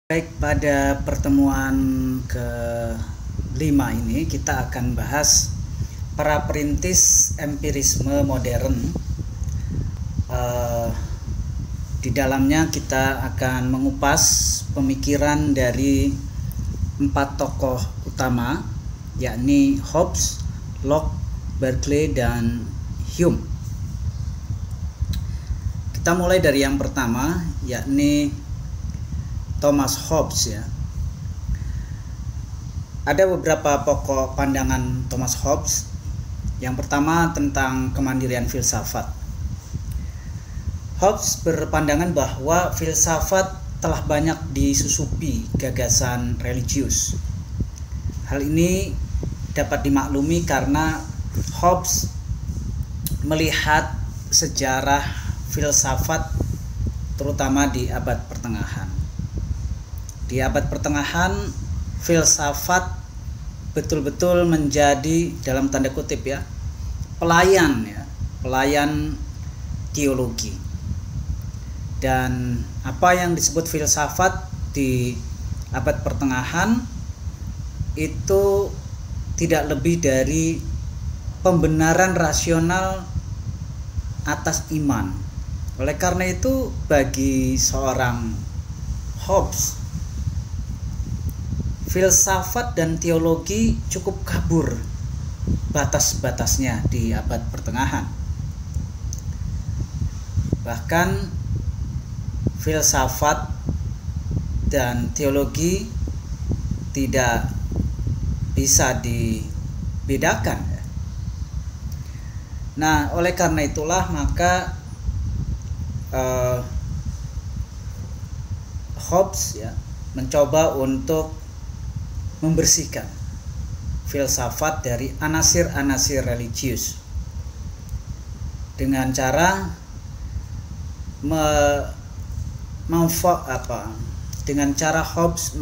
Baik, pada pertemuan ke-5 ini kita akan bahas para perintis empirisme modern. Di dalamnya kita akan mengupas pemikiran dari 4 tokoh utama, yakni Hobbes, Locke, Berkeley, dan Hume. Kita mulai dari yang pertama, yakni Thomas Hobbes ya. Ada beberapa pokok pandangan Thomas Hobbes. Yang pertama tentang kemandirian filsafat. Hobbes berpandangan bahwa filsafat telah banyak disusupi gagasan religius. Hal ini dapat dimaklumi karena Hobbes melihat sejarah filsafat terutama di abad pertengahan. Di abad pertengahan, filsafat betul-betul menjadi dalam tanda kutip ya, pelayan teologi. Dan apa yang disebut filsafat di abad pertengahan itu tidak lebih dari pembenaran rasional atas iman. Oleh karena itu, bagi seorang Hobbes, filsafat dan teologi cukup kabur batas-batasnya di abad pertengahan. Bahkan filsafat dan teologi tidak bisa dibedakan. Nah, oleh karena itulah maka Hobbes ya mencoba untuk membersihkan filsafat dari anasir-anasir religius dengan cara Hobbes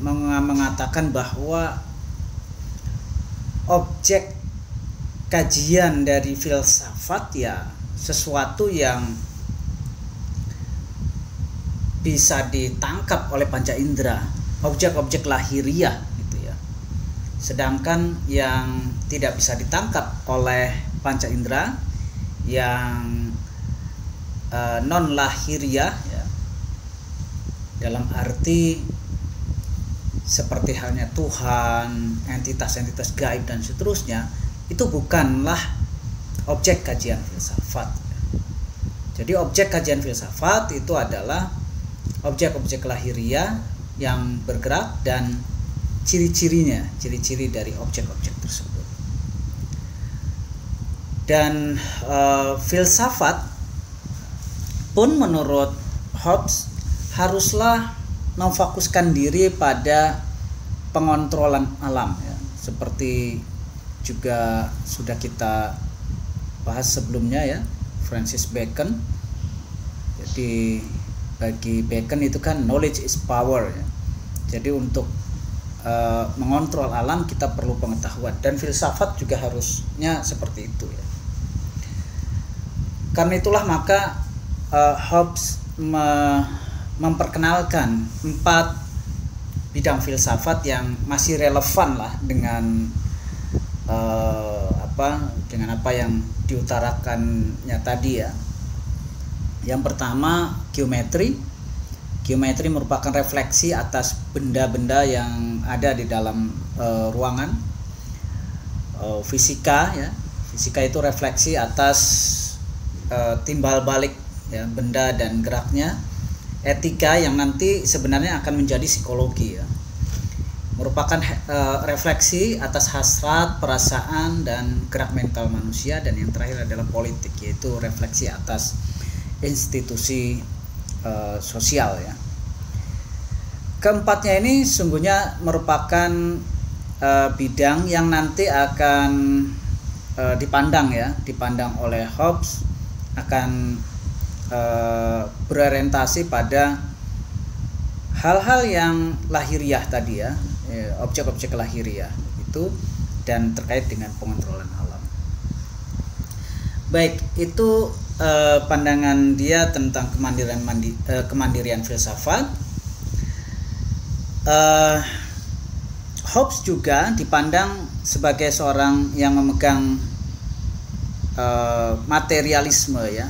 mengatakan bahwa objek kajian dari filsafat ya sesuatu yang bisa ditangkap oleh panca indera, objek-objek lahiriah gitu ya. Sedangkan yang tidak bisa ditangkap oleh panca indera, yang non lahiriah ya, dalam arti seperti halnya Tuhan, entitas-entitas gaib dan seterusnya, itu bukanlah objek kajian filsafat. Jadi objek kajian filsafat itu adalah objek-objek lahiriah yang bergerak dan ciri-ciri dari objek-objek tersebut. Dan filsafat pun menurut Hobbes haruslah memfokuskan diri pada pengontrolan alam ya, seperti juga sudah kita bahas sebelumnya ya, Francis Bacon. Jadi bagi Bacon itu kan knowledge is power ya. Jadi untuk mengontrol alam kita perlu pengetahuan, dan filsafat juga harusnya seperti itu ya. Karena itulah maka Hobbes memperkenalkan 4 bidang filsafat yang masih relevan lah dengan apa yang diutarakannya tadi ya. Yang pertama, geometri. Geometri merupakan refleksi atas benda-benda yang ada di dalam ruangan. Fisika ya. Fisika itu refleksi atas timbal balik ya, benda dan geraknya. Etika yang nanti sebenarnya akan menjadi psikologi ya. Merupakan refleksi atas hasrat, perasaan, dan gerak mental manusia. Dan yang terakhir adalah politik, yaitu refleksi atas institusi sosial ya. Keempatnya ini sungguhnya merupakan bidang yang nanti akan dipandang oleh Hobbes, akan berorientasi pada hal-hal yang lahiriah tadi ya, objek-objek lahiriah itu, dan terkait dengan pengontrolan alam. Baik, itu pandangan dia tentang kemandirian filsafat. Hobbes juga dipandang sebagai seorang yang memegang materialisme ya.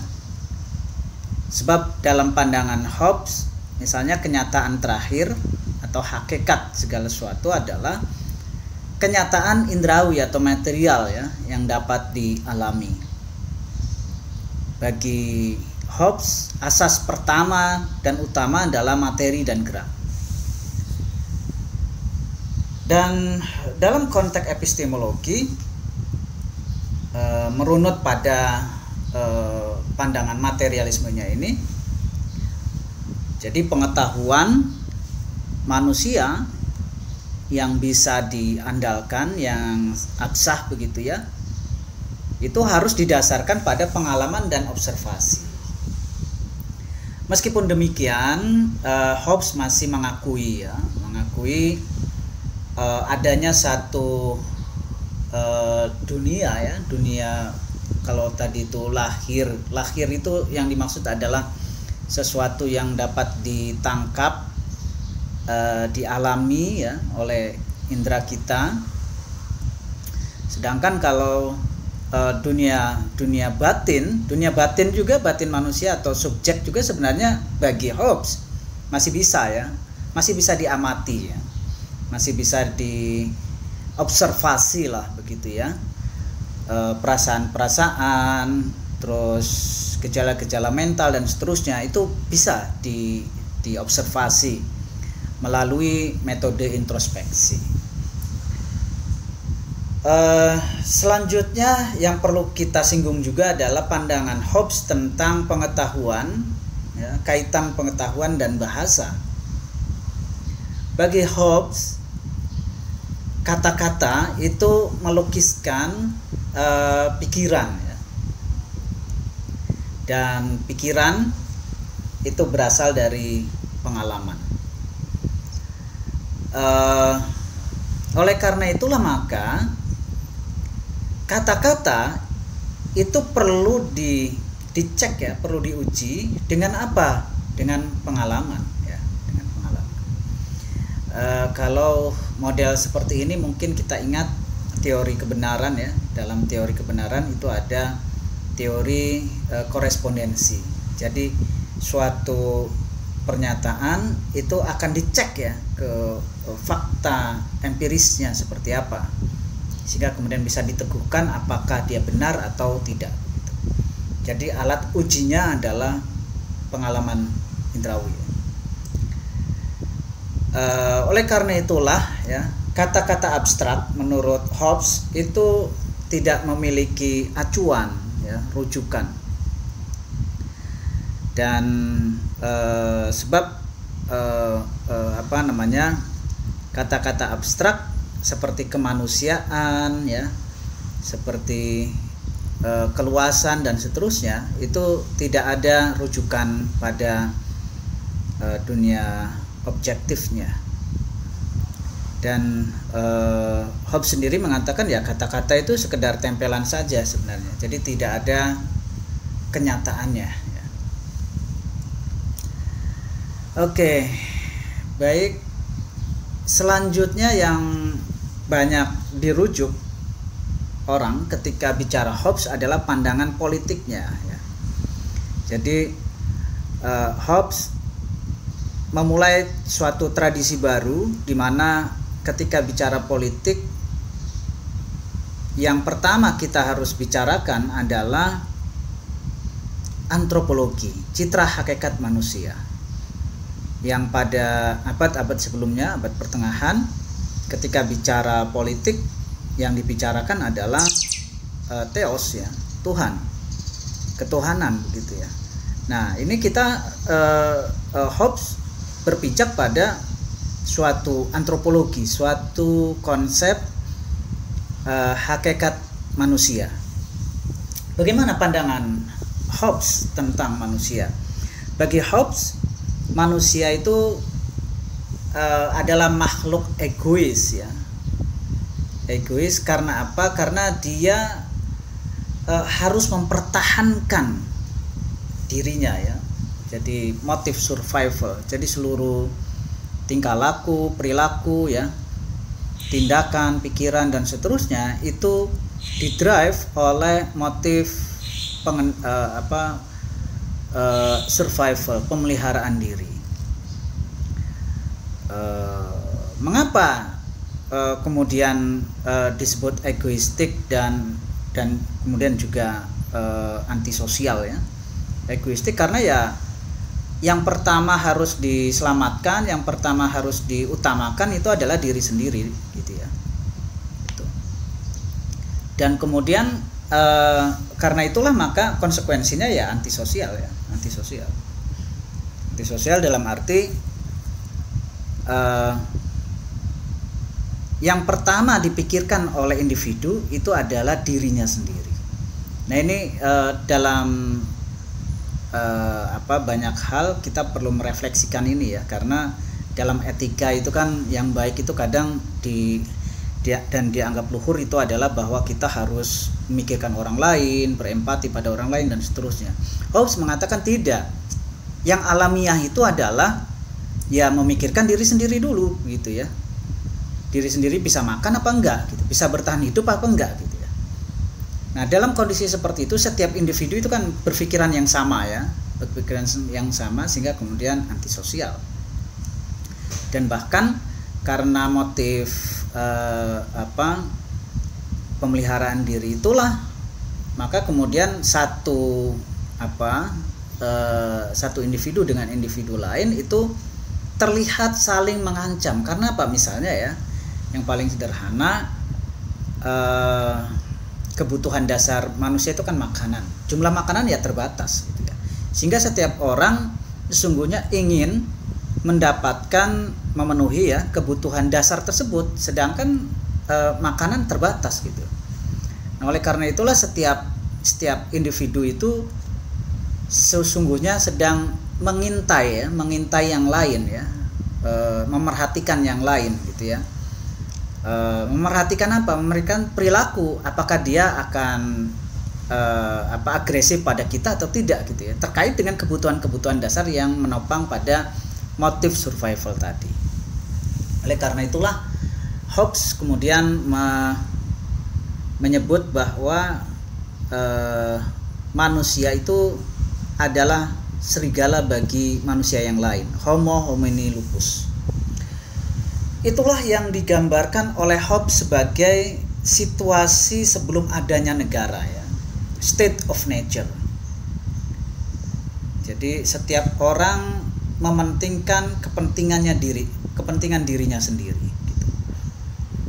Sebab dalam pandangan Hobbes, misalnya kenyataan terakhir atau hakikat segala sesuatu adalah kenyataan indrawi atau material ya, yang dapat dialami. Bagi Hobbes, asas pertama dan utama adalah materi dan gerak. Dan dalam konteks epistemologi, merunut pada pandangan materialismenya ini, jadi pengetahuan manusia yang bisa diandalkan, yang absah begitu ya, itu harus didasarkan pada pengalaman dan observasi. Meskipun demikian, Hobbes masih mengakui adanya satu dunia ya, dunia. Kalau tadi itu lahir itu yang dimaksud adalah sesuatu yang dapat ditangkap, dialami ya oleh indera kita. Sedangkan kalau dunia batin juga, batin manusia atau subjek juga sebenarnya bagi Hobbes masih bisa ya, masih bisa diamati ya, masih bisa diobservasi lah begitu ya. Perasaan-perasaan, terus gejala-gejala mental dan seterusnya itu bisa diobservasi melalui metode introspeksi. Selanjutnya yang perlu kita singgung juga adalah pandangan Hobbes tentang pengetahuan ya, kaitan pengetahuan dan bahasa. Bagi Hobbes, kata-kata itu melukiskan pikiran ya. Dan pikiran itu berasal dari pengalaman. Oleh karena itulah maka kata-kata itu perlu dicek ya, perlu diuji dengan apa? Dengan pengalaman ya, dengan pengalaman. Kalau model seperti ini mungkin kita ingat teori kebenaran ya. Dalam teori kebenaran itu ada teori korespondensi. Jadi suatu pernyataan itu akan dicek ya ke fakta empirisnya seperti apa, sehingga kemudian bisa diteguhkan apakah dia benar atau tidak. Jadi alat ujinya adalah pengalaman indrawi. Oleh karena itulah ya, kata-kata abstrak menurut Hobbes itu tidak memiliki acuan ya, rujukan. Dan sebab kata-kata abstrak seperti kemanusiaan ya, seperti keluasan dan seterusnya itu tidak ada rujukan pada dunia objektifnya. Dan Hobbes sendiri mengatakan ya, kata-kata itu sekedar tempelan saja sebenarnya, jadi tidak ada kenyataannya ya. Oke, baik. Selanjutnya yang banyak dirujuk orang ketika bicara Hobbes adalah pandangan politiknya ya. Jadi Hobbes memulai suatu tradisi baru di mana ketika bicara politik, yang pertama kita harus bicarakan adalah antropologi, citra hakikat manusia. Yang pada abad-abad sebelumnya, abad pertengahan, ketika bicara politik yang dibicarakan adalah theos ya, Tuhan, ketuhanan begitu ya. Nah, ini kita Hobbes berpijak pada suatu antropologi, suatu konsep hakikat manusia. Bagaimana pandangan Hobbes tentang manusia? Bagi Hobbes, manusia itu adalah makhluk egois ya. Egois karena apa? Karena dia harus mempertahankan dirinya ya. Jadi motif survival. Jadi seluruh tingkah laku, perilaku ya, tindakan, pikiran dan seterusnya itu didrive oleh motif survival, pemeliharaan diri. Mengapa kemudian disebut egoistik dan kemudian juga antisosial ya? Egoistik karena ya yang pertama harus diselamatkan, yang pertama harus diutamakan itu adalah diri sendiri gitu ya. Gitu. Dan kemudian karena itulah maka konsekuensinya ya antisosial ya, antisosial. Antisosial dalam arti yang pertama dipikirkan oleh individu itu adalah dirinya sendiri. Nah ini dalam banyak hal kita perlu merefleksikan ini ya, karena dalam etika itu kan yang baik itu kadang dan dianggap luhur itu adalah bahwa kita harus memikirkan orang lain, berempati pada orang lain dan seterusnya. Hobbes mengatakan tidak. Yang alamiah itu adalah ya memikirkan diri sendiri dulu gitu ya. Diri sendiri bisa makan apa enggak gitu, bisa bertahan hidup apa enggak gitu. Nah, dalam kondisi seperti itu setiap individu itu kan berpikiran yang sama ya, berpikiran yang sama sehingga kemudian antisosial. Dan bahkan karena motif pemeliharaan diri itulah maka kemudian satu individu dengan individu lain itu terlihat saling mengancam. Karena apa? Misalnya ya, yang paling sederhana kebutuhan dasar manusia itu kan makanan. Jumlah makanan ya terbatas gitu ya. Sehingga setiap orang sesungguhnya ingin mendapatkan, memenuhi ya kebutuhan dasar tersebut, sedangkan makanan terbatas gitu. Nah, oleh karena itulah setiap individu itu sesungguhnya sedang mengintai yang lain ya, memerhatikan yang lain gitu ya. Memerhatikan apa? Memerhatikan perilaku, apakah dia akan agresif pada kita atau tidak gitu ya, terkait dengan kebutuhan dasar yang menopang pada motif survival tadi. Oleh karena itulah Hobbes kemudian menyebut bahwa manusia itu adalah serigala bagi manusia yang lain, homo homini lupus. Itulah yang digambarkan oleh Hobbes sebagai situasi sebelum adanya negara ya, state of nature. Jadi setiap orang mementingkan kepentingan dirinya sendiri gitu.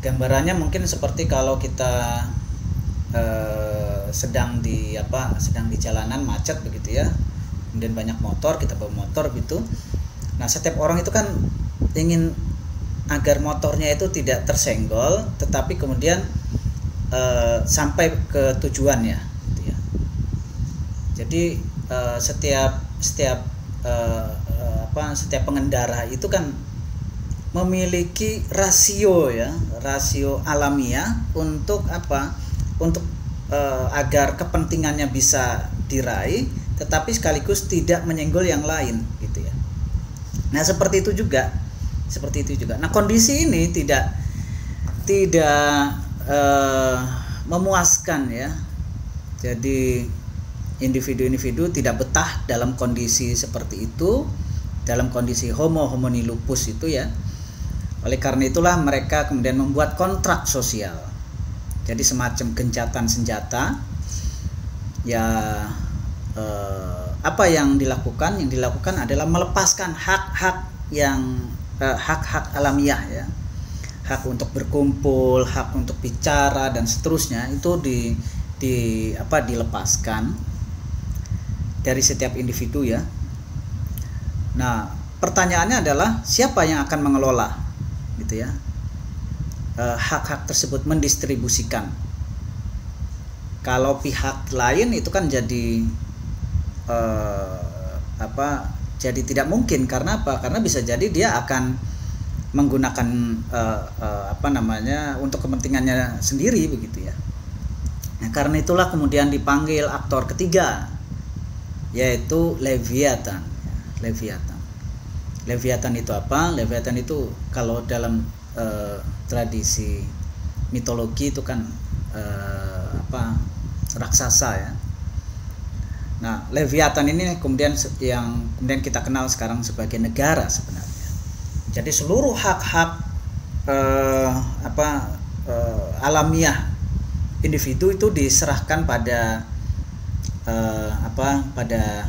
Gambarannya mungkin seperti kalau kita sedang di jalanan macet begitu ya, kemudian banyak motor, kita bawa motor gitu. Nah, setiap orang itu kan ingin agar motornya itu tidak tersenggol, tetapi kemudian sampai ke tujuannya gitu ya. Jadi setiap pengendara itu kan memiliki rasio alamiah untuk agar kepentingannya bisa diraih, tetapi sekaligus tidak menyenggol yang lain gitu ya. Nah, seperti itu juga. Nah, kondisi ini tidak memuaskan ya. Jadi individu-individu tidak betah dalam kondisi seperti itu, dalam kondisi homo homini lupus itu ya. Oleh karena itulah mereka kemudian membuat kontrak sosial. Jadi semacam gencatan senjata. Ya apa yang dilakukan? Yang dilakukan adalah melepaskan hak-hak alamiah ya, hak untuk berkumpul, hak untuk bicara dan seterusnya itu dilepaskan dari setiap individu ya. Nah, pertanyaannya adalah siapa yang akan mengelola gitu ya, hak-hak tersebut, mendistribusikan. Kalau pihak lain itu kan jadi jadi tidak mungkin. Karena apa? Karena bisa jadi dia akan menggunakan untuk kepentingannya sendiri begitu ya. Nah, karena itulah kemudian dipanggil aktor ketiga, yaitu Leviathan. Leviathan itu apa? Leviathan itu kalau dalam tradisi mitologi itu kan raksasa ya. Nah, Leviathan ini kemudian yang kemudian kita kenal sekarang sebagai negara sebenarnya. Jadi seluruh hak-hak alamiah individu itu diserahkan pada pada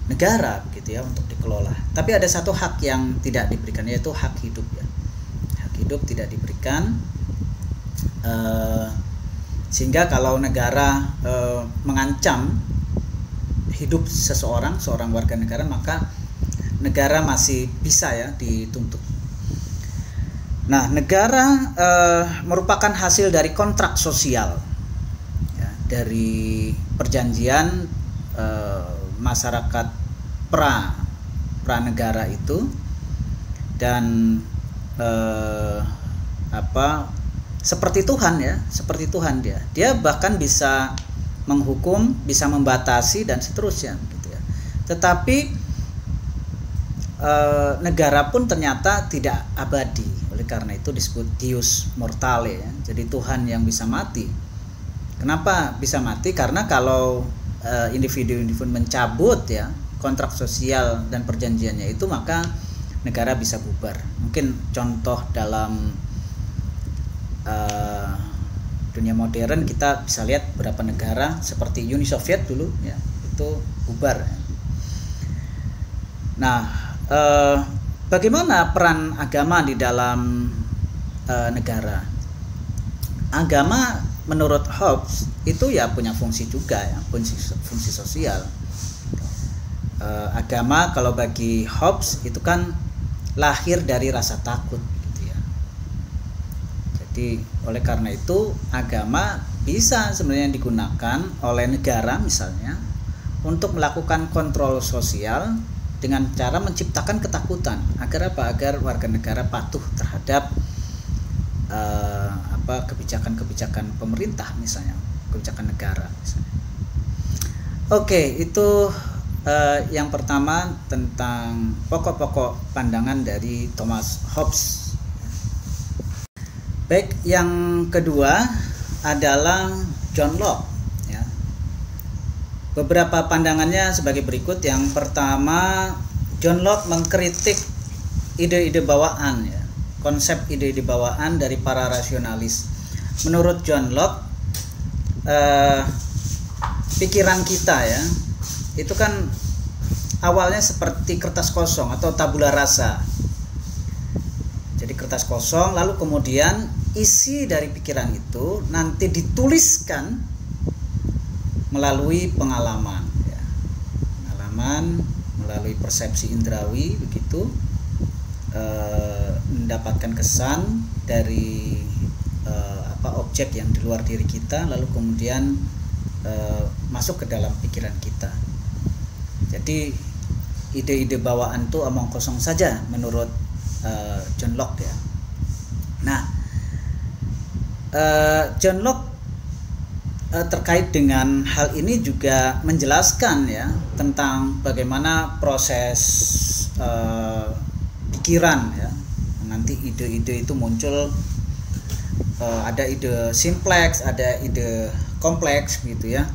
negara begitu ya untuk dikelola. Tapi ada satu hak yang tidak diberikan, yaitu hak hidup ya. Hak hidup tidak diberikan, sehingga kalau negara mengancam hidup seorang warga negara, maka negara masih bisa ya dituntut. Nah, negara merupakan hasil dari kontrak sosial ya, dari perjanjian masyarakat pranegara itu, dan seperti Tuhan ya, seperti Tuhan dia bahkan bisa menghukum, bisa membatasi dan seterusnya gitu ya. Tetapi negara pun ternyata tidak abadi, oleh karena itu disebut Deus mortale ya. Jadi Tuhan yang bisa mati. Kenapa bisa mati? Karena kalau individu-individu mencabut ya kontrak sosial dan perjanjiannya itu, maka negara bisa bubar. Mungkin contoh dalam dunia modern kita bisa lihat beberapa negara seperti Uni Soviet dulu ya, itu bubar. Nah, bagaimana peran agama di dalam negara? Agama menurut Hobbes itu ya punya fungsi juga ya, fungsi sosial. Agama kalau bagi Hobbes itu kan lahir dari rasa takut gitu ya. Jadi oleh karena itu agama bisa sebenarnya digunakan oleh negara misalnya untuk melakukan kontrol sosial dengan cara menciptakan ketakutan. Agar apa? Agar warga negara patuh terhadap kebijakan-kebijakan pemerintah misalnya, kebijakan negara misalnya. Oke, itu yang pertama tentang pokok-pokok pandangan dari Thomas Hobbes. Baik, yang kedua adalah John Locke ya. Beberapa pandangannya sebagai berikut. Yang pertama, John Locke mengkritik ide-ide bawaan ya, konsep ide-ide bawaan dari para rasionalis. Menurut John Locke, pikiran kita ya itu kan awalnya seperti kertas kosong atau tabula rasa. Jadi kertas kosong, lalu kemudian isi dari pikiran itu nanti dituliskan melalui pengalaman ya. Pengalaman melalui persepsi indrawi begitu, mendapatkan kesan dari objek yang di luar diri kita, lalu kemudian masuk ke dalam pikiran kita. Jadi ide-ide bawaan itu omong kosong saja menurut John Locke ya. Nah, John Locke terkait dengan hal ini juga menjelaskan ya tentang bagaimana proses pikiran ya. Nanti ide-ide itu muncul, ada ide simpleks, ada ide kompleks gitu ya.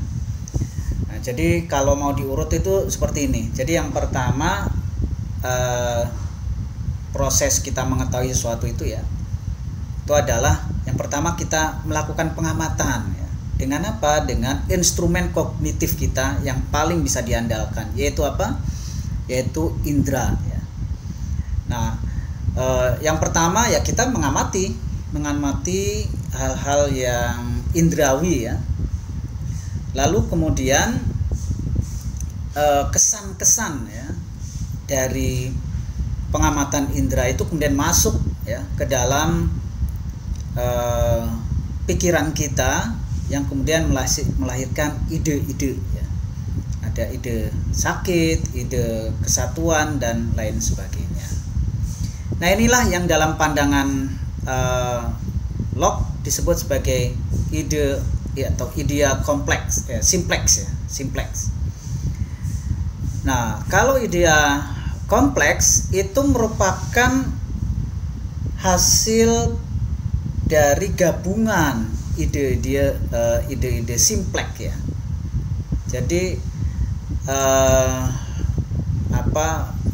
Nah, jadi kalau mau diurut itu seperti ini. Jadi yang pertama, proses kita mengetahui sesuatu itu ya, itu adalah yang pertama kita melakukan pengamatan ya. Dengan apa? Dengan instrumen kognitif kita yang paling bisa diandalkan, yaitu apa? Yaitu indera ya. Nah, yang pertama ya kita mengamati hal-hal yang indrawi ya. Lalu kemudian kesan-kesan ya dari pengamatan indera itu kemudian masuk ya ke dalam pikiran kita, yang kemudian melahirkan ide-ide ya. Ada ide sakit, ide kesatuan dan lain sebagainya. Nah, inilah yang dalam pandangan Locke disebut sebagai ide ya, atau idea kompleks ya, simplex. Nah, kalau idea kompleks itu merupakan hasil dari gabungan ide-ide simplek ya. Jadi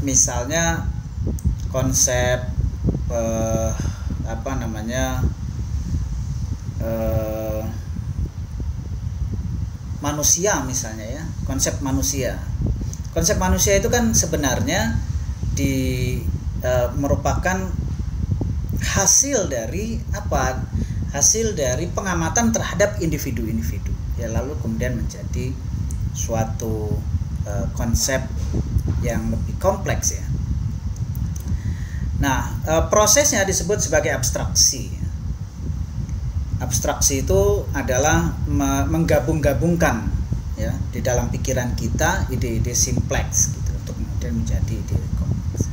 misalnya konsep manusia misalnya ya, konsep manusia itu kan sebenarnya merupakan hasil dari pengamatan terhadap individu-individu ya, lalu kemudian menjadi suatu konsep yang lebih kompleks ya. Nah, prosesnya disebut sebagai abstraksi. Abstraksi itu adalah menggabung-gabungkan ya di dalam pikiran kita ide-ide simpleks gitu untuk kemudian menjadi ide kompleks.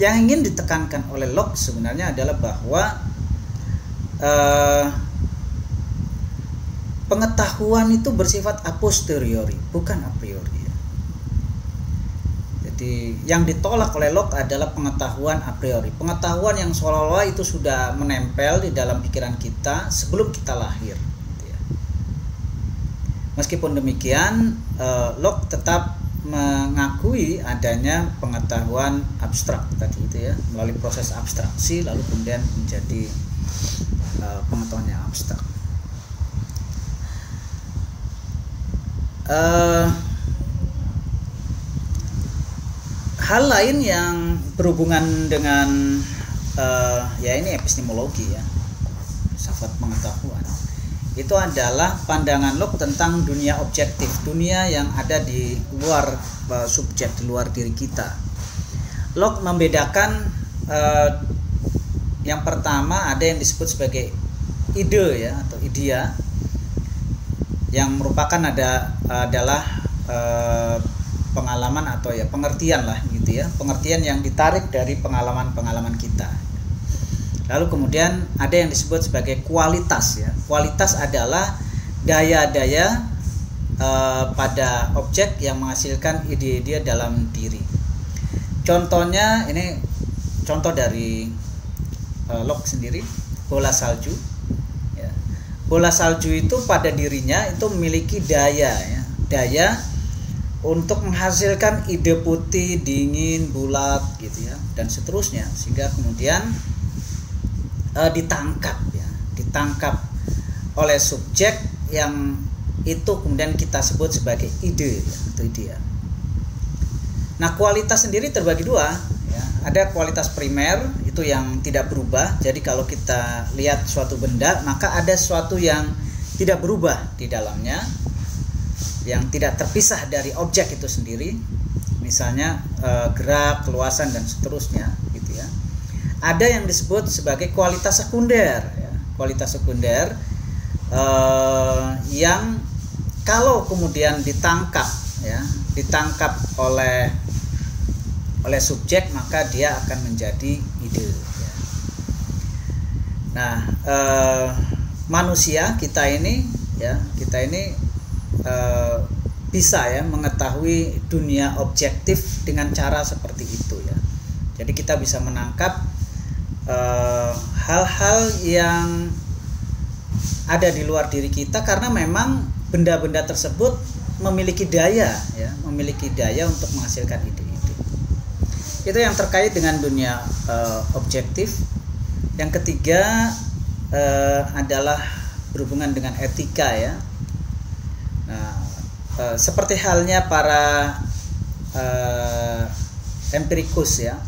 Yang ingin ditekankan oleh Locke sebenarnya adalah bahwa pengetahuan itu bersifat a posteriori, bukan a priori. Jadi yang ditolak oleh Locke adalah pengetahuan a priori, pengetahuan yang seolah-olah itu sudah menempel di dalam pikiran kita sebelum kita lahir. Gitu ya. Meskipun demikian, Locke tetap mengakui adanya pengetahuan abstrak tadi itu ya, melalui proses abstraksi lalu kemudian menjadi pengetahuan yang abstrak. Hal lain yang berhubungan dengan ya ini epistemologi ya, filsafat pengetahuan, itu adalah pandangan Locke tentang dunia objektif, dunia yang ada di luar subjek, di luar diri kita. Locke membedakan yang pertama ada yang disebut sebagai ide ya atau idea, yang merupakan adalah pengalaman atau ya pengertian lah gitu ya, pengertian yang ditarik dari pengalaman-pengalaman kita. Lalu kemudian ada yang disebut sebagai kualitas ya. Kualitas adalah daya-daya pada objek yang menghasilkan ide-ide dalam diri. Contohnya ini contoh dari Locke sendiri, bola salju ya. Bola salju itu pada dirinya itu memiliki daya ya, daya untuk menghasilkan ide putih, dingin, bulat gitu ya, dan seterusnya, sehingga kemudian ditangkap oleh subjek yang itu kemudian kita sebut sebagai ide ya, atau idea. Nah, kualitas sendiri terbagi dua ya. Ada kualitas primer itu yang tidak berubah. Jadi kalau kita lihat suatu benda, maka ada sesuatu yang tidak berubah di dalamnya, yang tidak terpisah dari objek itu sendiri, misalnya gerak, keluasan dan seterusnya gitu ya. Ada yang disebut sebagai kualitas sekunder ya. Kualitas sekunder yang kalau kemudian ditangkap oleh subjek, maka dia akan menjadi ide ya. Nah, manusia kita ini bisa ya mengetahui dunia objektif dengan cara seperti itu ya. Jadi kita bisa menangkap hal-hal yang ada di luar diri kita karena memang benda-benda tersebut memiliki daya untuk menghasilkan ide-ide. Itu yang terkait dengan dunia objektif. Yang ketiga adalah berhubungan dengan etika ya. Nah, seperti halnya para empirikus ya,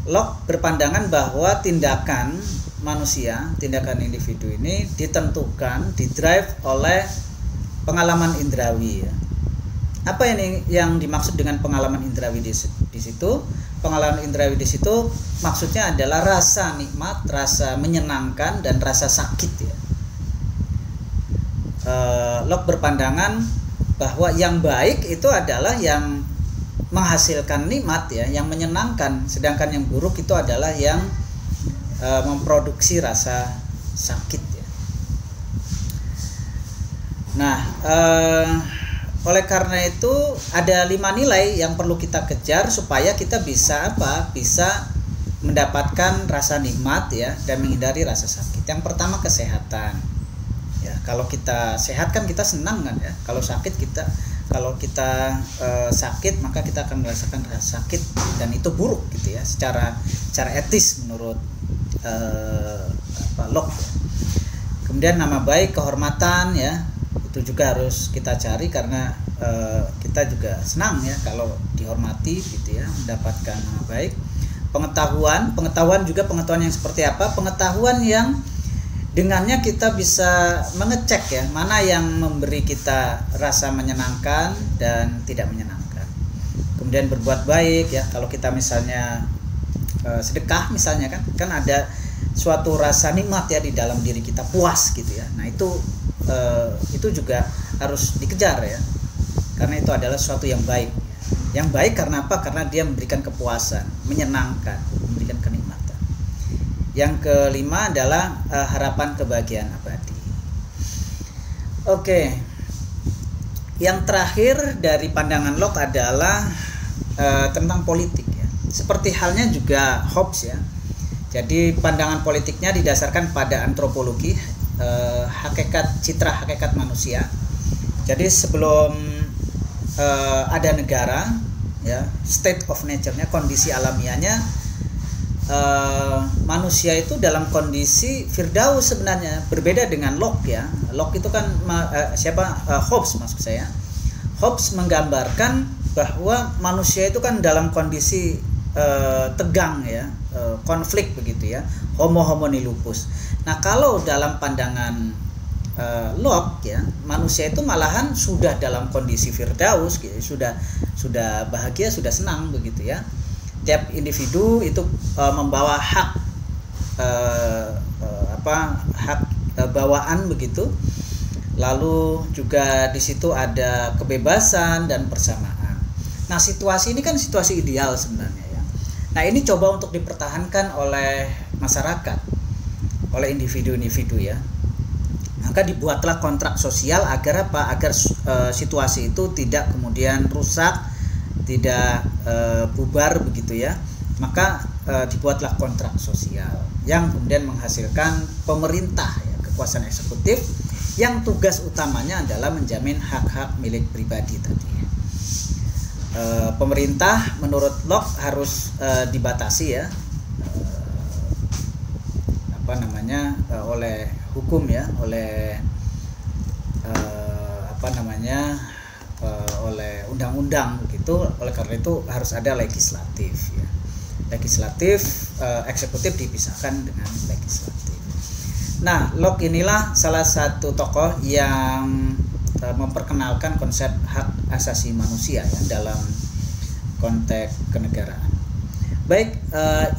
Locke berpandangan bahwa tindakan manusia, tindakan individu ini ditentukan, didrive oleh pengalaman indrawi ya. Apa ini yang dimaksud dengan pengalaman indrawi di situ? Pengalaman indrawi di situ maksudnya adalah rasa nikmat, rasa menyenangkan, dan rasa sakit ya. Locke berpandangan bahwa yang baik itu adalah yang menghasilkan nikmat ya, yang menyenangkan, sedangkan yang buruk itu adalah yang memproduksi rasa sakit ya. Nah, oleh karena itu ada 5 nilai yang perlu kita kejar supaya kita bisa bisa mendapatkan rasa nikmat ya, dan menghindari rasa sakit. Yang pertama, kesehatan ya. Kalau kita sehat kan kita senang kan ya. Kalau kita sakit, maka kita akan merasakan rasa sakit, dan itu buruk gitu ya, secara etis menurut Locke. Kemudian nama baik, kehormatan ya, itu juga harus kita cari, karena kita juga senang ya kalau dihormati gitu ya, mendapatkan nama baik. Pengetahuan juga, pengetahuan yang seperti apa? Pengetahuan yang dengannya kita bisa mengecek ya, mana yang memberi kita rasa menyenangkan dan tidak menyenangkan. Kemudian berbuat baik ya, kalau kita misalnya sedekah misalnya kan ada suatu rasa nikmat ya di dalam diri kita, puas gitu ya. Nah itu juga harus dikejar ya, karena itu adalah sesuatu yang baik. Yang baik karena apa? Karena dia memberikan kepuasan, menyenangkan, memberikan kenikmatan. Yang kelima adalah harapan kebahagiaan abadi. Oke. Yang terakhir dari pandangan Locke adalah tentang politik ya. Seperti halnya juga Hobbes ya. Jadi pandangan politiknya didasarkan pada antropologi, citra hakikat manusia. Jadi sebelum ada negara ya, state of nature-nya, kondisi alamiahnya, manusia itu dalam kondisi firdaus sebenarnya. Berbeda dengan Locke ya. Locke itu kan Hobbes maksud saya. Hobbes menggambarkan bahwa manusia itu kan dalam kondisi tegang ya, konflik begitu ya, homo homini lupus. Nah, kalau dalam pandangan Locke ya, manusia itu malahan sudah dalam kondisi firdaus gitu, sudah bahagia, sudah senang begitu ya. Tiap individu itu membawa hak bawaan begitu. Lalu juga di situ ada kebebasan dan persamaan. Nah, situasi ini kan situasi ideal sebenarnya ya. Nah, ini coba untuk dipertahankan oleh masyarakat, oleh individu-individu ya. Maka dibuatlah kontrak sosial agar apa? Agar situasi itu tidak kemudian rusak, tidak bubar begitu ya. Maka dibuatlah kontrak sosial yang kemudian menghasilkan pemerintah ya, kekuasaan eksekutif, yang tugas utamanya adalah menjamin hak-hak milik pribadi tadi. Pemerintah menurut Locke harus dibatasi ya, oleh hukum ya, oleh oleh undang-undang begitu. Oleh karena itu harus ada legislatif ya. Eksekutif dipisahkan dengan legislatif. Nah, Locke inilah salah satu tokoh yang memperkenalkan konsep hak asasi manusia ya, dalam konteks kenegaraan. Baik,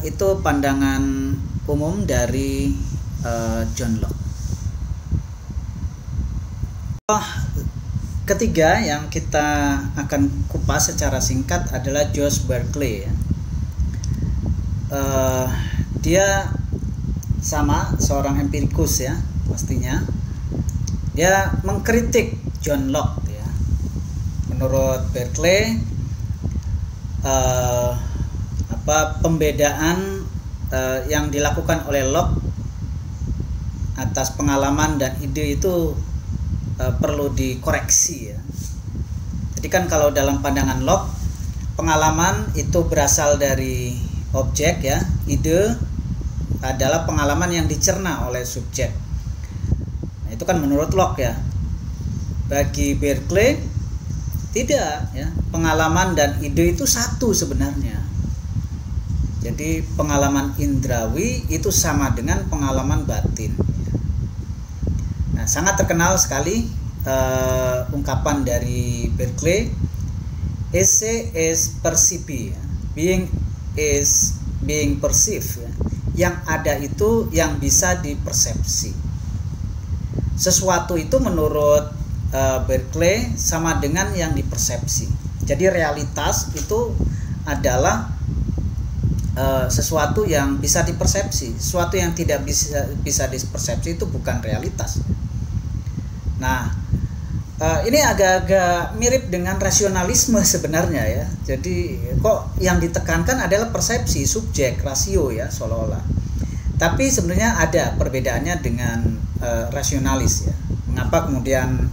itu pandangan umum dari John Locke. Ketiga yang kita akan kupas secara singkat adalah George Berkeley ya. Dia sama seorang empirikus ya, pastinya. Dia mengkritik John Locke ya. Menurut Berkeley, pembedaan yang dilakukan oleh Locke atas pengalaman dan ide itu perlu dikoreksi ya. Jadi kan kalau dalam pandangan Locke, pengalaman itu berasal dari objek ya, ide adalah pengalaman yang dicerna oleh subjek. Nah, itu kan menurut Locke ya. Bagi Berkeley tidak ya, pengalaman dan ide itu satu sebenarnya. Jadi pengalaman indrawi itu sama dengan pengalaman batin. Nah, sangat terkenal sekali ungkapan dari Berkeley, esse is percipi, being is being perceived ya. Yang ada itu yang bisa dipersepsi. Sesuatu itu menurut Berkeley sama dengan yang dipersepsi. Jadi realitas itu adalah sesuatu yang bisa dipersepsi. Sesuatu yang tidak bisa dipersepsi itu bukan realitas. Nah, Ini agak-agak mirip dengan rasionalisme sebenarnya ya. Jadi kok yang ditekankan adalah persepsi, subjek, rasio ya seolah-olah. Tapi sebenarnya ada perbedaannya dengan rasionalis ya. Mengapa kemudian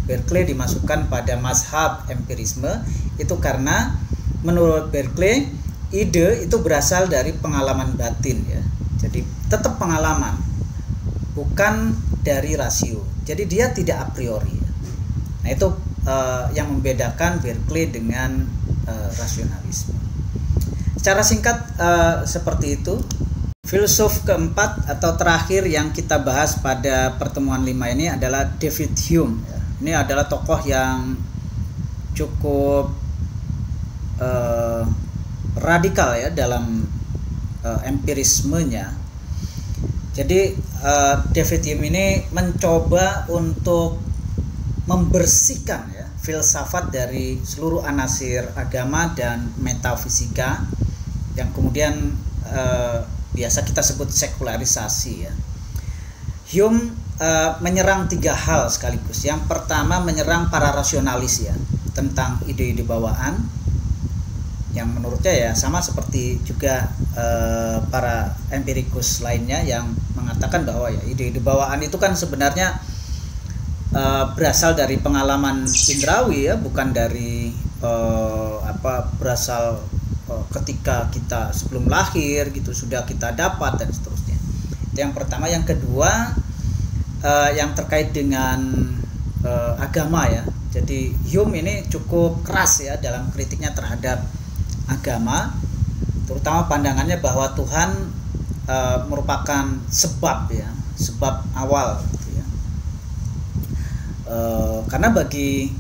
Berkeley dimasukkan pada mazhab empirisme? Itu karena menurut Berkeley ide itu berasal dari pengalaman batin ya. Jadi tetap pengalaman, bukan dari rasio. Jadi dia tidak a priori. Nah itu yang membedakan Berkeley dengan rasionalisme. Secara singkat seperti itu. Filsuf keempat atau terakhir yang kita bahas pada pertemuan 5 ini adalah David Hume. Ini adalah tokoh yang cukup radikal ya dalam empirismenya. Jadi David Hume ini mencoba untuk membersihkan ya filsafat dari seluruh anasir agama dan metafisika yang kemudian biasa kita sebut sekularisasi ya. Hume menyerang 3 hal sekaligus. Yang pertama menyerang para rasionalis ya tentang ide-ide bawaan, yang menurutnya ya sama seperti juga para empirikus lainnya yang mengatakan bahwa ya ide-ide bawaan itu kan sebenarnya berasal dari pengalaman indrawi ya, bukan dari berasal ketika kita sebelum lahir gitu sudah kita dapat dan seterusnya. Itu yang pertama. Yang kedua yang terkait dengan agama ya. Jadi Hume ini cukup keras ya dalam kritiknya terhadap agama, terutama pandangannya bahwa Tuhan merupakan sebab ya, sebab awal gitu ya. Karena bagi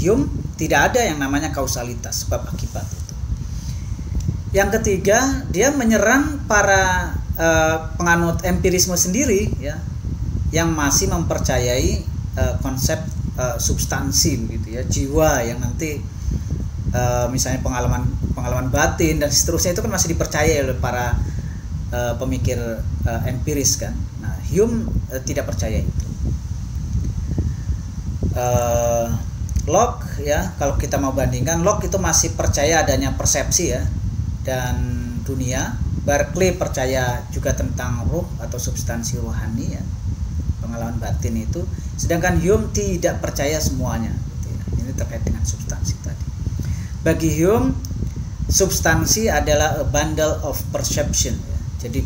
Hume tidak ada yang namanya kausalitas, sebab akibat itu. Yang ketiga, dia menyerang para penganut empirisme sendiri ya, yang masih mempercayai konsep substansi begitu ya, jiwa yang nanti misalnya pengalaman batin dan seterusnya itu kan masih dipercaya oleh para pemikir empiris kan. Nah, Hume tidak percaya itu. Locke ya, kalau kita mau bandingkan, Locke itu masih percaya adanya persepsi ya dan dunia. Berkeley percaya juga tentang ruh atau substansi rohani ya, pengalaman batin itu. Sedangkan Hume tidak percaya semuanya gitu ya. Ini terkait dengan substansi tadi. Bagi Hume, substansi adalah a bundle of perception ya. Jadi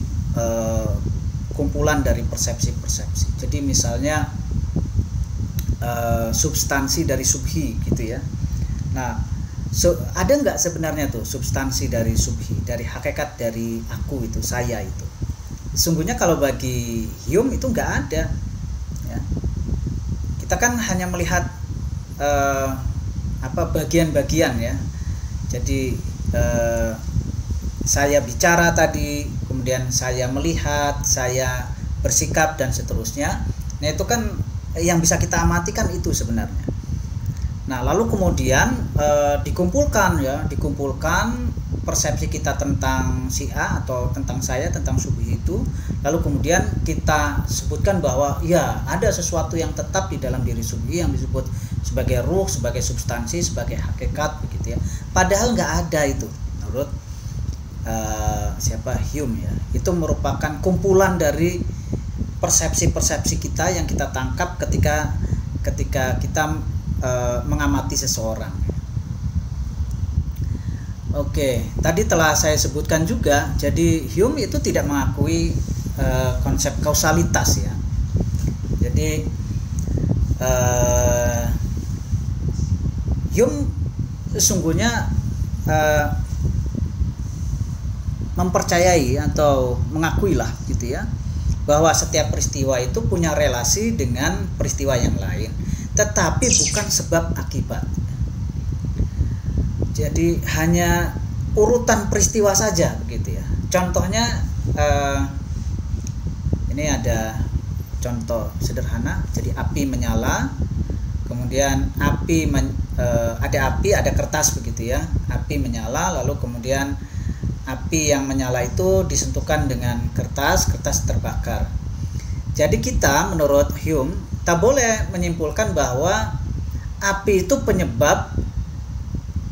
kumpulan dari persepsi-persepsi. Jadi misalnya substansi dari subhi gitu ya. Nah, ada nggak sebenarnya tuh substansi dari subhi, dari hakikat dari aku itu, saya itu? Sungguhnya kalau bagi Hume itu nggak ada ya. Kita kan hanya melihat bagian-bagian ya. Jadi saya bicara tadi, kemudian saya melihat, saya bersikap dan seterusnya. Nah itu kan yang bisa kita amati kan itu sebenarnya. Nah lalu kemudian dikumpulkan persepsi kita tentang si A atau tentang saya, tentang subhi itu. Lalu kemudian kita sebutkan bahwa ya ada sesuatu yang tetap di dalam diri subhi yang disebut sebagai ruh, sebagai substansi, sebagai hakikat begitu ya. Padahal nggak ada itu menurut Hume ya. Itu merupakan kumpulan dari persepsi-persepsi kita yang kita tangkap ketika kita mengamati seseorang. Oke, tadi telah saya sebutkan juga. Jadi Hume itu tidak mengakui konsep kausalitas ya. Jadi Hume sesungguhnya mempercayai atau mengakui lah gitu ya, bahwa setiap peristiwa itu punya relasi dengan peristiwa yang lain, tetapi bukan sebab akibat. Jadi hanya urutan peristiwa saja begitu ya. Contohnya ini ada contoh sederhana. Jadi api menyala, kemudian ada api, ada kertas begitu ya. Api menyala, lalu kemudian api yang menyala itu disentuhkan dengan kertas terbakar. Jadi kita menurut Hume kita boleh menyimpulkan bahwa api itu penyebab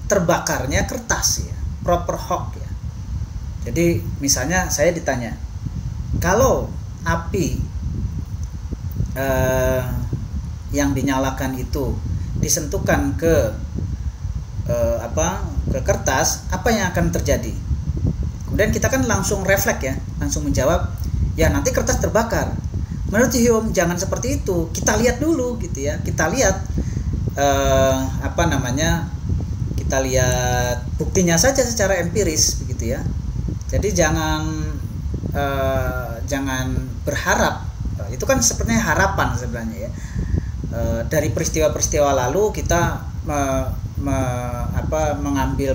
terbakarnya kertas ya, proper Hawke ya. Jadi misalnya saya ditanya, kalau api yang dinyalakan itu disentuhkan ke ke kertas, apa yang akan terjadi? Kemudian kita kan langsung refleks ya, langsung menjawab, ya nanti kertas terbakar. Menurut Hume jangan seperti itu. Kita lihat dulu gitu ya. Kita lihat kita lihat buktinya saja secara empiris begitu ya. Jadi jangan berharap. Itu kan sebenarnya harapan sebenarnya ya. Dari peristiwa-peristiwa lalu kita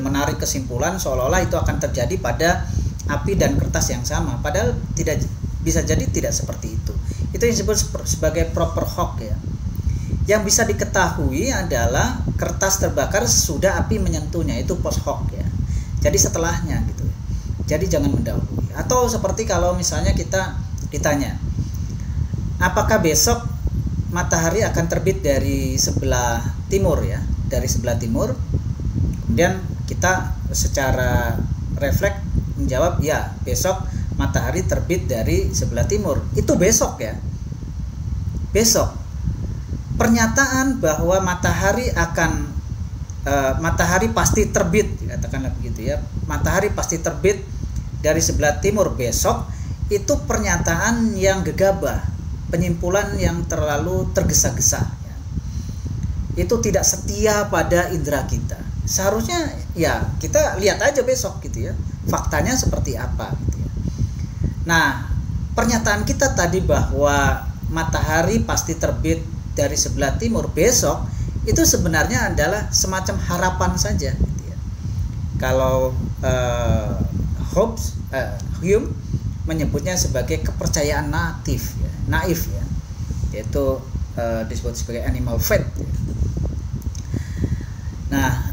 menarik kesimpulan seolah-olah itu akan terjadi pada api dan kertas yang sama, padahal bisa jadi tidak seperti itu. Itu yang disebut sebagai proper Hawke ya. Yang bisa diketahui adalah kertas terbakar sesudah api menyentuhnya, itu post Hawke ya. Jadi setelahnya gitu. Jadi jangan mendahului. Atau seperti kalau misalnya kita ditanya, apakah besok matahari akan terbit dari sebelah timur ya, dari sebelah timur. Kemudian kita secara refleks menjawab, ya besok matahari terbit dari sebelah timur. Itu besok ya. Besok. Pernyataan bahwa matahari pasti terbit, katakanlah begitu ya. Matahari pasti terbit dari sebelah timur besok, itu pernyataan yang gegabah, penyimpulan yang terlalu tergesa-gesa ya. Itu tidak setia pada indera kita. Seharusnya ya kita lihat aja besok gitu ya, faktanya seperti apa gitu ya. Nah, pernyataan kita tadi bahwa matahari pasti terbit dari sebelah timur besok, itu sebenarnya adalah semacam harapan saja gitu ya. Kalau Hume menyebutnya sebagai kepercayaan naif ya, yaitu disebut sebagai animal faith ya. Nah,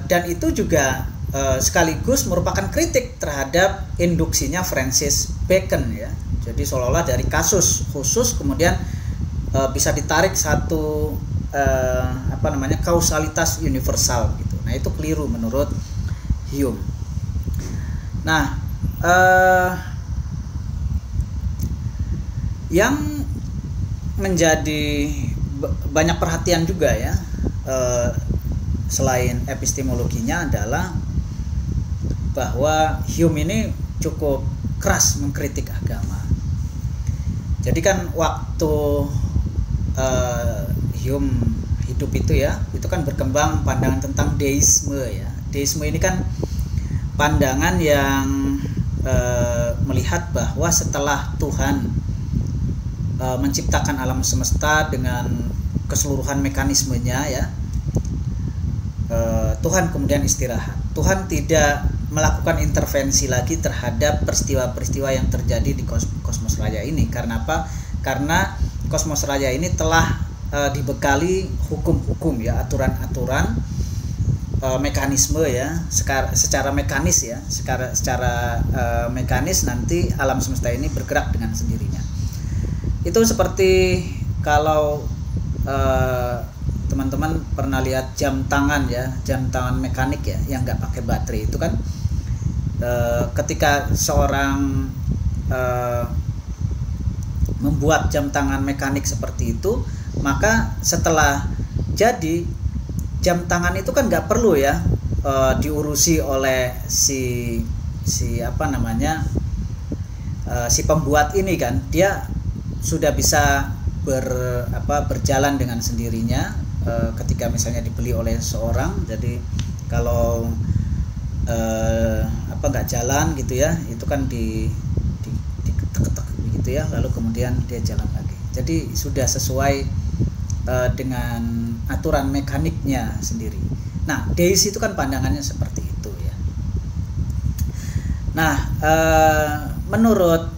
dan itu juga sekaligus merupakan kritik terhadap induksinya Francis Bacon ya. Jadi seolah-olah dari kasus khusus kemudian bisa ditarik satu kausalitas universal gitu. Nah, itu keliru menurut Hume. Nah, yang menjadi banyak perhatian juga ya, selain epistemologinya, adalah bahwa Hume ini cukup keras mengkritik agama. Jadi kan waktu Hume hidup itu kan berkembang pandangan tentang deisme ya. Deisme ini kan pandangan yang melihat bahwa setelah Tuhan menciptakan alam semesta dengan keseluruhan mekanismenya ya, Tuhan kemudian istirahat. Tuhan tidak melakukan intervensi lagi terhadap peristiwa-peristiwa yang terjadi di kosmos raya ini. Karena apa? Karena kosmos raya ini telah dibekali hukum-hukum ya, aturan-aturan, mekanisme ya, secara mekanis ya, secara mekanis nanti alam semesta ini bergerak dengan sendirinya. Itu seperti kalau teman-teman pernah lihat jam tangan ya, jam tangan mekanik ya, yang nggak pakai baterai itu kan, ketika seorang membuat jam tangan mekanik seperti itu, maka setelah jadi jam tangan itu kan nggak perlu ya diurusi oleh si pembuat ini kan, dia sudah bisa berjalan dengan sendirinya ketika misalnya dibeli oleh seorang. Jadi kalau nggak jalan gitu ya, itu kan diketek begitu ya, lalu kemudian dia jalan lagi. Jadi sudah sesuai dengan aturan mekaniknya sendiri. Nah, deis itu kan pandangannya seperti itu ya. Nah, menurut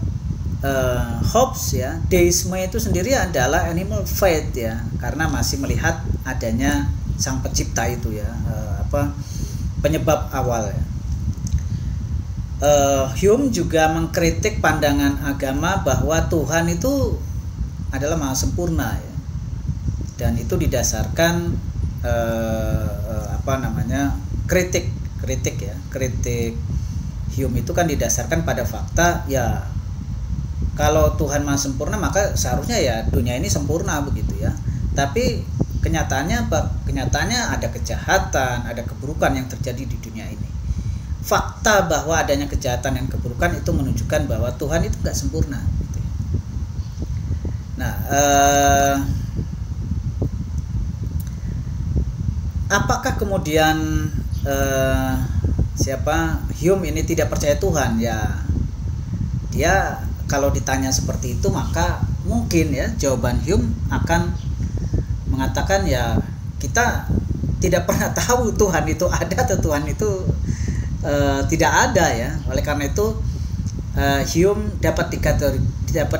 Hobbes ya, deisme itu sendiri adalah animal faith ya, karena masih melihat adanya sang pencipta itu ya, penyebab awal ya. Hume juga mengkritik pandangan agama bahwa Tuhan itu adalah maha sempurna ya. dan itu didasarkan kritik Hume itu kan didasarkan pada fakta ya, kalau Tuhan Maha sempurna maka seharusnya ya dunia ini sempurna begitu ya. Tapi kenyataannya apa? Kenyataannya ada kejahatan, ada keburukan yang terjadi di dunia ini. Fakta bahwa adanya kejahatan dan keburukan itu menunjukkan bahwa Tuhan itu nggak sempurna gitu ya. Nah, apakah kemudian Hume ini tidak percaya Tuhan? Ya, dia kalau ditanya seperti itu maka mungkin ya jawaban Hume akan mengatakan ya kita tidak pernah tahu Tuhan itu ada atau Tuhan itu tidak ada ya. Oleh karena itu Hume dapat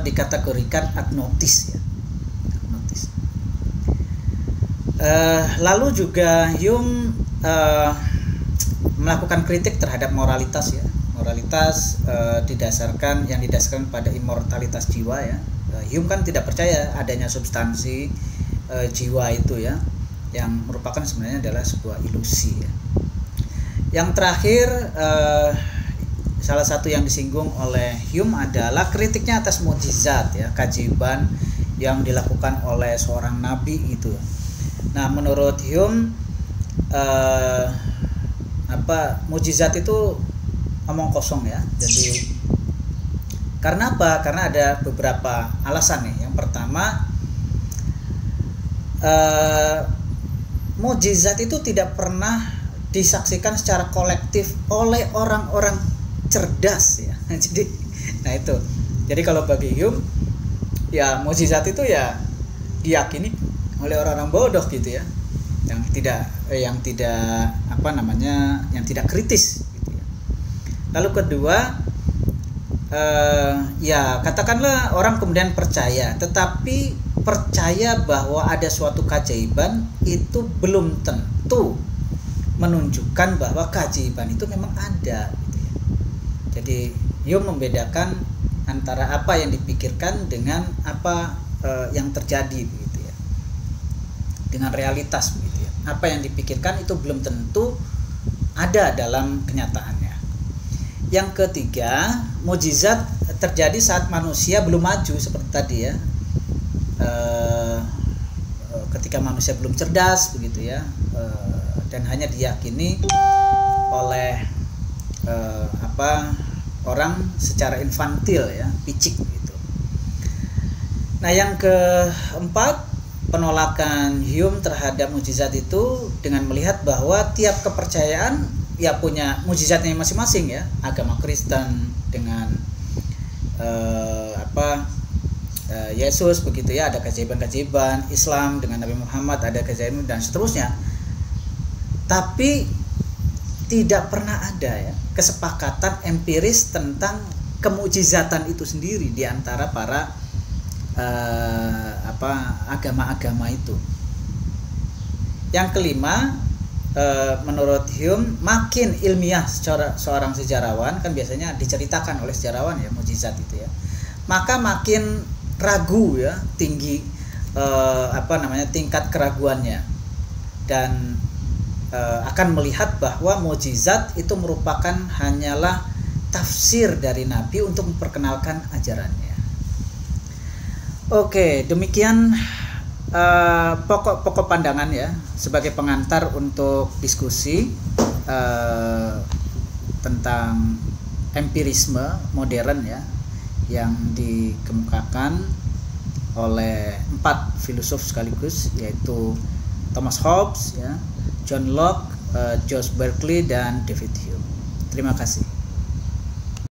dikategorikan agnostis ya. Lalu juga Hume melakukan kritik terhadap moralitas ya. Moralitas didasarkan pada immortalitas jiwa ya. Hume kan tidak percaya adanya substansi jiwa itu ya, yang merupakan sebenarnya adalah sebuah ilusi ya. Yang terakhir salah satu yang disinggung oleh Hume adalah kritiknya atas mukjizat ya, keajaiban yang dilakukan oleh seorang nabi itu. Nah, menurut Hume mukjizat itu omong kosong ya. Jadi karena apa? Karena ada beberapa alasan nih. Yang pertama, mukjizat itu tidak pernah disaksikan secara kolektif oleh orang-orang cerdas ya. Jadi, nah itu. Jadi kalau bagi Hume, ya mukjizat itu ya diyakini oleh orang-orang bodoh gitu ya, yang tidak kritis gitu ya. Lalu kedua, ya katakanlah orang kemudian percaya, tetapi percaya bahwa ada suatu keajaiban itu belum tentu menunjukkan bahwa keajaiban itu memang ada gitu ya. Jadi Hume membedakan antara apa yang dipikirkan dengan apa yang terjadi begitu ya, dengan realitas begitu ya. Apa yang dipikirkan itu belum tentu ada dalam kenyataannya. Yang ketiga, mukjizat terjadi saat manusia belum maju seperti tadi ya. Ketika manusia belum cerdas begitu ya, dan hanya diyakini oleh orang secara infantil ya, picik gitu. Nah, yang keempat, penolakan Hume terhadap mukjizat itu dengan melihat bahwa tiap kepercayaan ya punya mukjizatnya masing-masing ya. Agama Kristen dengan Yesus begitu ya, ada keajaiban-keajaiban. Islam dengan Nabi Muhammad ada keajaiban dan seterusnya. Tapi tidak pernah ada ya kesepakatan empiris tentang kemukjizatan itu sendiri di antara para agama-agama itu. Yang kelima, menurut Hume, makin ilmiah seorang sejarawan, kan biasanya diceritakan oleh sejarawan ya mukjizat itu ya, maka makin ragu ya, tinggi tingkat keraguannya, dan akan melihat bahwa mukjizat itu merupakan hanyalah tafsir dari Nabi untuk memperkenalkan ajarannya. Oke, demikian pokok pandangan ya sebagai pengantar untuk diskusi tentang empirisme modern ya, yang dikemukakan oleh 4 filsuf sekaligus, yaitu Thomas Hobbes ya, John Locke, George Berkeley, dan David Hume. Terima kasih.